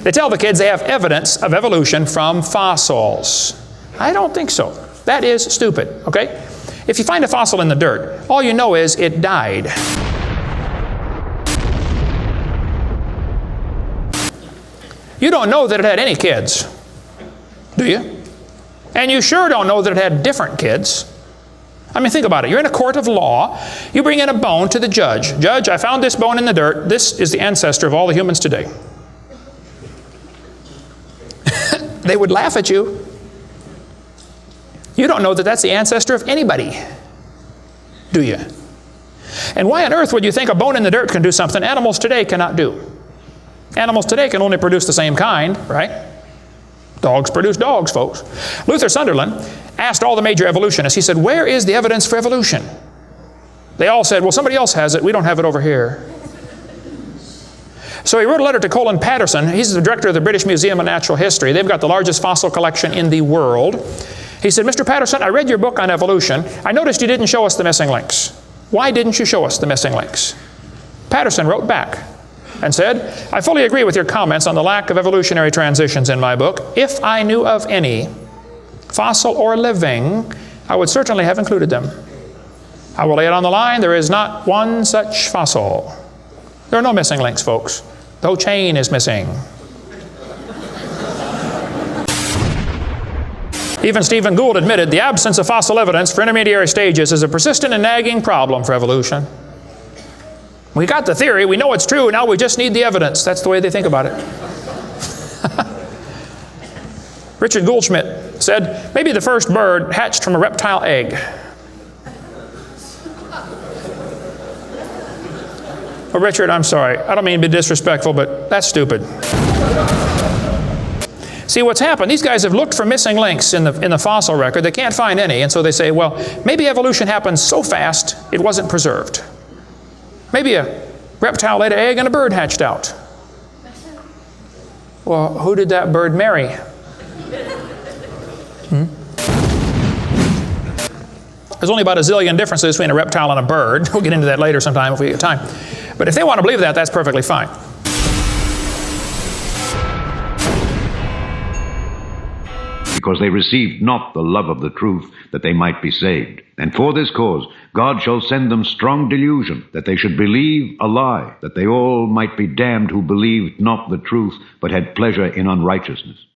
They tell the kids they have evidence of evolution from fossils. I don't think so. That is stupid, okay? If you find a fossil in the dirt, all you know is it died. You don't know that it had any kids, do you? And you sure don't know that it had different kids. I mean, think about it. You're in a court of law. You bring in a bone to the judge. Judge, I found this bone in the dirt. This is the ancestor of all the humans today. They would laugh at you. You don't know that that's the ancestor of anybody, do you? And why on earth would you think a bone in the dirt can do something animals today cannot do? Animals today can only produce the same kind, right? Dogs produce dogs, folks. Luther Sunderland asked all the major evolutionists, he said, where is the evidence for evolution? They all said, well, somebody else has it. We don't have it over here. So he wrote a letter to Colin Patterson. He's the director of the British Museum of Natural History. They've got the largest fossil collection in the world. He said, Mr. Patterson, I read your book on evolution. I noticed you didn't show us the missing links. Why didn't you show us the missing links? Patterson wrote back and said, I fully agree with your comments on the lack of evolutionary transitions in my book. If I knew of any, fossil or living, I would certainly have included them. I will lay it on the line, there is not one such fossil. There are no missing links, folks. The whole chain is missing. Even Stephen Gould admitted the absence of fossil evidence for intermediary stages is a persistent and nagging problem for evolution. We got the theory, we know it's true, now we just need the evidence. That's the way they think about it. Richard Goldschmidt said, maybe the first bird hatched from a reptile egg. Well, Richard, I'm sorry. I don't mean to be disrespectful, but that's stupid. See, what's happened, these guys have looked for missing links in the fossil record. They can't find any, and so they say, well, maybe evolution happened so fast it wasn't preserved. Maybe a reptile laid an egg and a bird hatched out. Well, who did that bird marry? There's only about a zillion differences between a reptile and a bird. We'll get into that later sometime if we get time. But if they want to believe that, that's perfectly fine. Because they received not the love of the truth, that they might be saved. And for this cause God shall send them strong delusion, that they should believe a lie, that they all might be damned who believed not the truth, but had pleasure in unrighteousness.